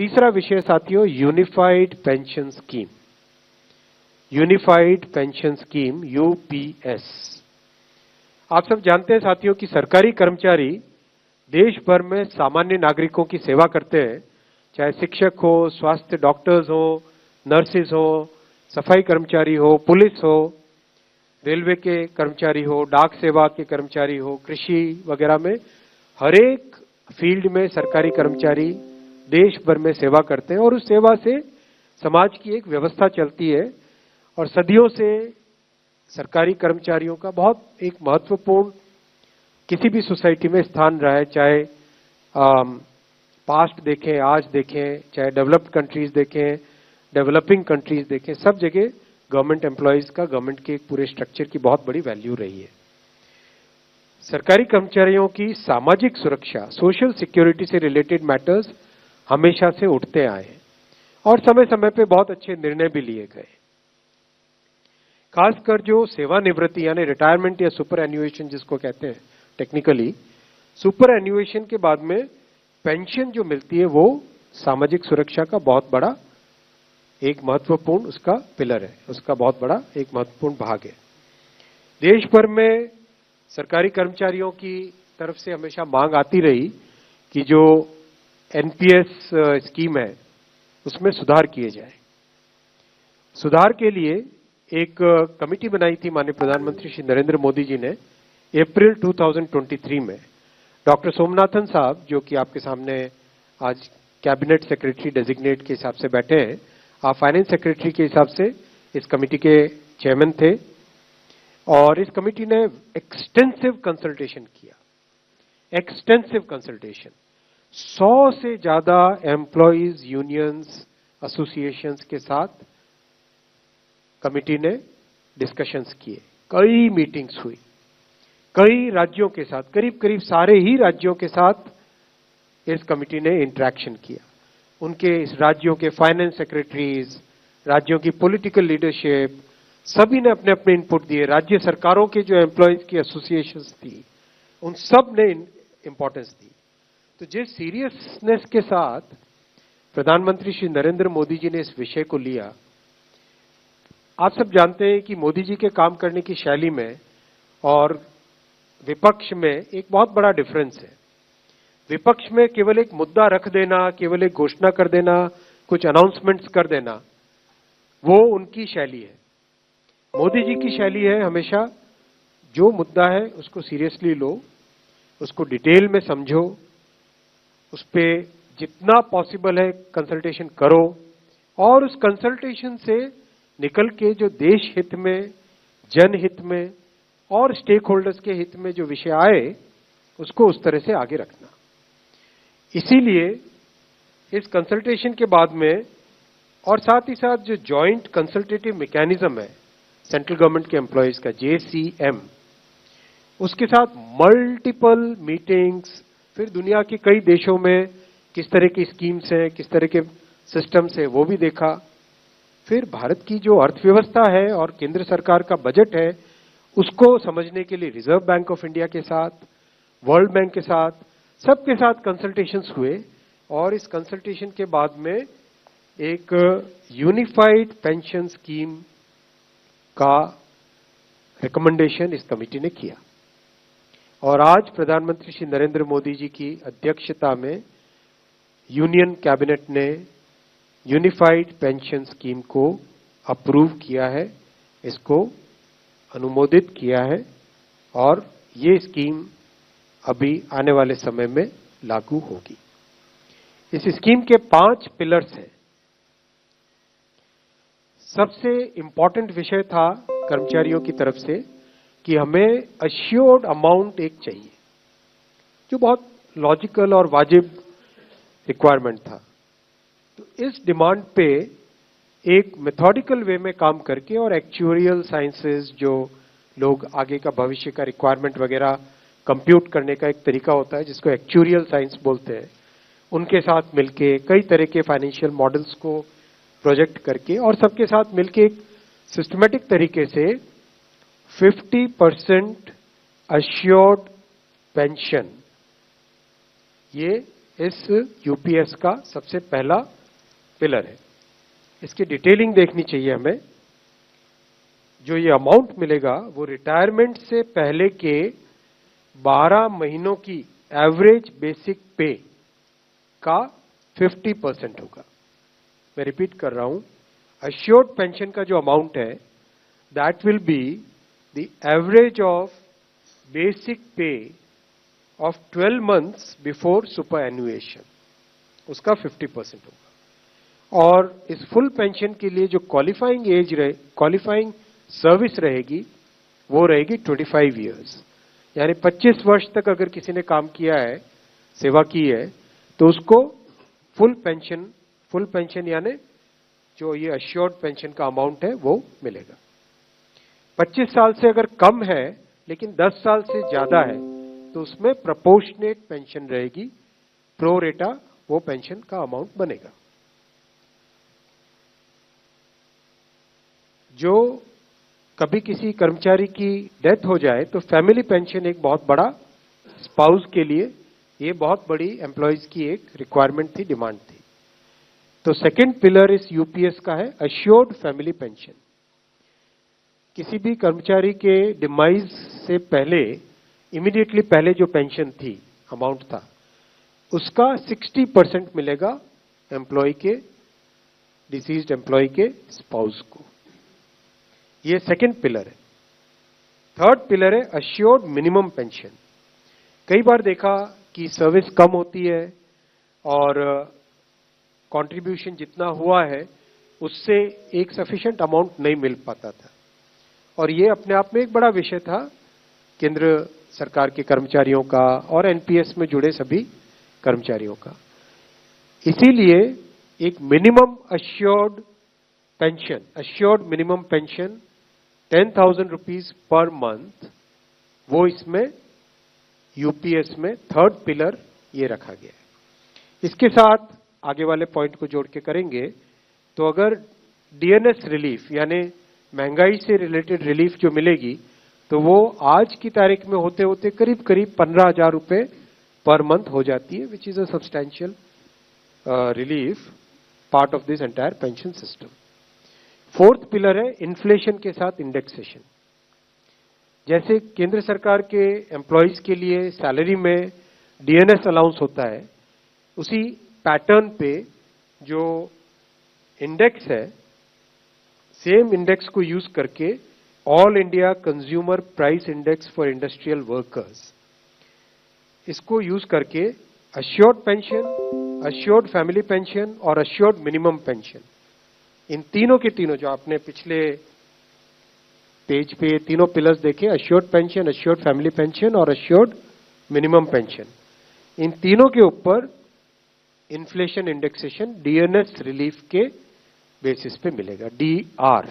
तीसरा विषय साथियों, unified pension scheme. Unified pension scheme, UPS. आप सब जानते हैं साथियों कि सरकारी कर्मचारी देश भर में सामान्य नागरिकों की सेवा करते हैं, चाहे शिक्षक हो, स्वास्थ्य डॉक्टर्स हो, नर्सेज हो, सफाई कर्मचारी हो, पुलिस हो, रेलवे के कर्मचारी हो, डाक सेवा के कर्मचारी हो, कृषि वगैरह में हर एक फील्ड में सरकारी कर्मचारी देश भर में सेवा करते हैं और उस सेवा से समाज की एक व्यवस्था चलती है। और सदियों से सरकारी कर्मचारियों का बहुत एक महत्वपूर्ण किसी भी सोसाइटी में स्थान रहा है, चाहे पास्ट देखें, आज देखें, चाहे डेवलप्ड कंट्रीज देखें, डेवलपिंग कंट्रीज देखें, सब जगह गवर्नमेंट एम्प्लॉयज का, गवर्नमेंट के पूरे स्ट्रक्चर की बहुत बड़ी वैल्यू रही है। सरकारी कर्मचारियों की सामाजिक सुरक्षा, सोशल सिक्योरिटी से रिलेटेड मैटर्स हमेशा से उठते आए हैं और समय समय पे बहुत अच्छे निर्णय भी लिए गए। खासकर जो सेवानिवृत्ति यानी रिटायरमेंट या सुपर एन्युएशन जिसको कहते हैं टेक्निकली, सुपर एन्युएशन के बाद में पेंशन जो मिलती है वो सामाजिक सुरक्षा का बहुत बड़ा एक महत्वपूर्ण उसका पिलर है, उसका बहुत बड़ा एक महत्वपूर्ण भाग है। देश भर में सरकारी कर्मचारियों की तरफ से हमेशा मांग आती रही कि जो एनपीएस स्कीम है उसमें सुधार किए जाए। सुधार के लिए एक कमेटी बनाई थी माननीय प्रधानमंत्री श्री नरेंद्र मोदी जी ने अप्रैल 2023 में। डॉक्टर सोमनाथन साहब जो कि आपके सामने आज कैबिनेट सेक्रेटरी डेजिग्नेट के हिसाब से बैठे हैं, आप फाइनेंस सेक्रेटरी के हिसाब से इस कमेटी के चेयरमैन थे और इस कमेटी ने एक्सटेंसिव कंसल्टेशन किया, एक्सटेंसिव कंसल्टेशन। 100 से ज्यादा एम्प्लॉयज यूनियंस एसोसिएशंस के साथ कमेटी ने डिस्कशंस किए, कई मीटिंग्स हुई, कई राज्यों के साथ, करीब करीब सारे ही राज्यों के साथ इस कमेटी ने इंटरेक्शन किया। उनके इस राज्यों के फाइनेंस सेक्रेटरीज, राज्यों की पॉलिटिकल लीडरशिप, सभी ने अपने अपने इनपुट दिए। राज्य सरकारों के जो एम्प्लॉयज की एसोसिएशंस थी उन सब ने इंपॉर्टेंस दी। तो जिस सीरियसनेस के साथ प्रधानमंत्री श्री नरेंद्र मोदी जी ने इस विषय को लिया, आप सब जानते हैं कि मोदी जी के काम करने की शैली में और विपक्ष में एक बहुत बड़ा डिफरेंस है। विपक्ष में केवल एक मुद्दा रख देना, केवल एक घोषणा कर देना, कुछ अनाउंसमेंट्स कर देना, वो उनकी शैली है। मोदी जी की शैली है हमेशा जो मुद्दा है उसको सीरियसली लो, उसको डिटेल में समझो, उस पर जितना पॉसिबल है कंसल्टेशन करो और उस कंसल्टेशन से निकल के जो देश हित में, जनहित में और स्टेक होल्डर्स के हित में जो विषय आए उसको उस तरह से आगे रखना। इसीलिए इस कंसल्टेशन के बाद में और साथ ही साथ जो जॉइंट कंसल्टेटिव मैकेनिज्म है सेंट्रल गवर्नमेंट के एम्प्लॉयज का, जेसीएम, उसके साथ मल्टीपल मीटिंग्स, फिर दुनिया के कई देशों में किस तरह की स्कीम्स हैं, किस तरह के सिस्टम्स हैं वो भी देखा। फिर भारत की जो अर्थव्यवस्था है और केंद्र सरकार का बजट है उसको समझने के लिए रिजर्व बैंक ऑफ इंडिया के साथ, वर्ल्ड बैंक के साथ, सबके साथ कंसल्टेशंस हुए और इस कंसल्टेशन के बाद में एक यूनिफाइड पेंशन स्कीम का रिकमेंडेशन इस कमेटी ने किया। और आज प्रधानमंत्री श्री नरेंद्र मोदी जी की अध्यक्षता में यूनियन कैबिनेट ने यूनिफाइड पेंशन स्कीम को अप्रूव किया है, इसको अनुमोदित किया है और ये स्कीम अभी आने वाले समय में लागू होगी। इस स्कीम के 5 पिलर्स हैं। सबसे इंपॉर्टेंट विषय था कर्मचारियों की तरफ से कि हमें अश्योर्ड अमाउंट एक चाहिए, जो बहुत लॉजिकल और वाजिब रिक्वायरमेंट था। तो इस डिमांड पे एक मेथोडिकल वे में काम करके और एक्चुअरियल साइंसेस, जो लोग आगे का भविष्य का रिक्वायरमेंट वगैरह कंप्यूट करने का एक तरीका होता है जिसको एक्चुअरियल साइंस बोलते हैं, उनके साथ मिलके कई तरह के फाइनेंशियल मॉडल्स को प्रोजेक्ट करके और सबके साथ मिलके एक सिस्टमेटिक तरीके से 50% अश्योर्ड पेंशन, ये इस यूपीएस का सबसे पहला पिलर है। इसकी डिटेलिंग देखनी चाहिए हमें। जो ये अमाउंट मिलेगा वो रिटायरमेंट से पहले के 12 महीनों की एवरेज बेसिक पे का 50% होगा। मैं रिपीट कर रहा हूं, अश्योर्ड पेंशन का जो अमाउंट है that will be the average of basic पे ऑफ 12 मंथ्स बिफोर सुपर एन्युएशन, उसका 50% होगा। और इस फुल पेंशन के लिए जो क्वालिफाइंग सर्विस रहेगी वो रहेगी 25 इयर्स, यानी 25 वर्ष तक अगर किसी ने काम किया है, सेवा की है, तो उसको फुल पेंशन यानी जो ये अश्योर्ड पेंशन का अमाउंट है वो मिलेगा। 25 साल से अगर कम है लेकिन 10 साल से ज्यादा है तो उसमें प्रोपोर्शनेट पेंशन रहेगी, प्रो रेटा वो पेंशन का अमाउंट बनेगा। जो कभी किसी कर्मचारी की डेथ हो जाए तो फैमिली पेंशन एक बहुत बड़ा, स्पाउस के लिए ये बहुत बड़ी एम्प्लॉयज की एक रिक्वायरमेंट थी, डिमांड थी। तो सेकंड पिलर इस यूपीएस का है अश्योर्ड फैमिली पेंशन। किसी भी कर्मचारी के डिमाइज से पहले, इमीडिएटली पहले जो पेंशन थी, अमाउंट था, उसका 60% मिलेगा एम्प्लॉय के, डिसीज्ड एम्प्लॉय के स्पाउस को। ये सेकंड पिलर है। थर्ड पिलर है अश्योर्ड मिनिमम पेंशन। कई बार देखा कि सर्विस कम होती है और कंट्रीब्यूशन जितना हुआ है उससे एक सफिशिएंट अमाउंट नहीं मिल पाता था, और ये अपने आप में एक बड़ा विषय था केंद्र सरकार के कर्मचारियों का और एनपीएस में जुड़े सभी कर्मचारियों का। इसीलिए एक minimum assured pension, assured minimum pension 10,000 rupees per month, वो इसमें यूपीएस में थर्ड पिलर ये रखा गया है। इसके साथ आगे वाले पॉइंट को जोड़ के करेंगे तो अगर डीएनएस रिलीफ यानी महंगाई से रिलेटेड रिलीफ जो मिलेगी तो वो आज की तारीख में होते होते करीब करीब 15,000 रुपए पर मंथ हो जाती है, which is a substantial relief part of this entire pension system. Fourth pillar है इन्फ्लेशन के साथ इंडेक्सेशन। जैसे केंद्र सरकार के एम्प्लॉयज के लिए सैलरी में डीएनएस अलाउंस होता है, उसी पैटर्न पे जो इंडेक्स है, सेम इंडेक्स को यूज करके all India consumer price index for industrial workers, इसको यूज करके assured pension, assured family pension और अश्योर्ड मिनिमम पेंशन, इन तीनों के तीनों जो आपने पिछले पेज पे तीनों पिलर्स देखे, assured pension, assured family pension और अश्योर्ड मिनिमम पेंशन, इन तीनों के ऊपर इन्फ्लेशन इंडेक्सेशन डीएनएस रिलीफ के बेसिस पे मिलेगा। डीआर,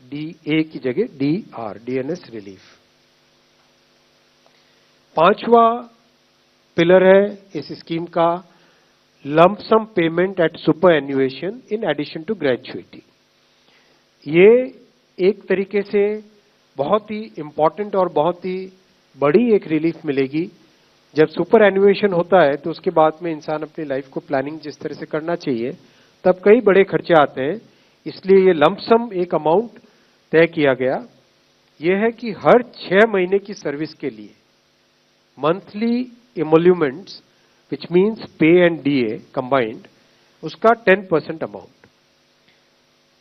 डीए की जगह डीआर, डीएनएस रिलीफ। पांचवा पिलर है इस स्कीम का lump sum payment at superannuation in addition to gratuity. ये एक तरीके से बहुत ही इंपॉर्टेंट और बहुत ही बड़ी एक रिलीफ मिलेगी। जब सुपर एन्युएशन होता है तो उसके बाद में इंसान अपनी लाइफ को प्लानिंग जिस तरह से करना चाहिए तब कई बड़े खर्चे आते हैं, इसलिए ये लंप सम एक अमाउंट तय किया गया। यह है कि हर 6 महीने की सर्विस के लिए मंथली इमोल्यूमेंट्स विच मीन्स पे एंड डीए कंबाइंड, उसका 10% अमाउंट।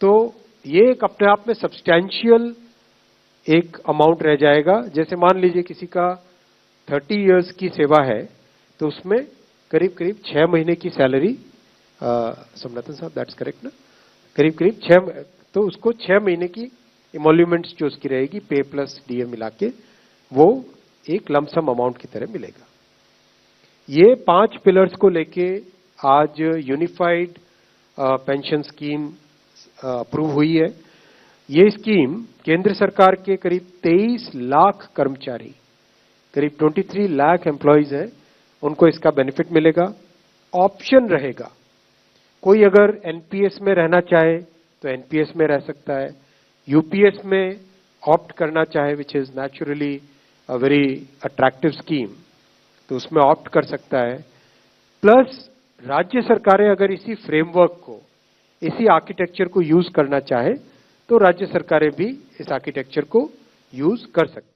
तो ये एक अपने आप में सब्सटैंशियल एक अमाउंट रह जाएगा। जैसे मान लीजिए किसी का 30 इयर्स की सेवा है तो उसमें करीब करीब 6 महीने की सैलरी, सोमनाथन साहब दैट्स करेक्ट ना, करीब करीब 6, तो उसको 6 महीने की इमोल्यूमेंट्स जो उसकी रहेगी पे प्लस डीए मिला के वो एक लमसम अमाउंट की तरह मिलेगा। ये 5 पिलर्स को लेके आज यूनिफाइड पेंशन स्कीम अप्रूव हुई है। ये स्कीम केंद्र सरकार के करीब 23 लाख कर्मचारी, करीब 23 लाख एम्प्लॉयज हैं, उनको इसका बेनिफिट मिलेगा। ऑप्शन रहेगा, कोई अगर एनपीएस में रहना चाहे तो एनपीएस में रह सकता है, यूपीएस में ऑप्ट करना चाहे which is naturally a very attractive scheme तो उसमें ऑप्ट कर सकता है, प्लस राज्य सरकारें अगर इसी फ्रेमवर्क को, इसी आर्किटेक्चर को यूज करना चाहे तो राज्य सरकारें भी इस आर्किटेक्चर को यूज कर सकती हैं।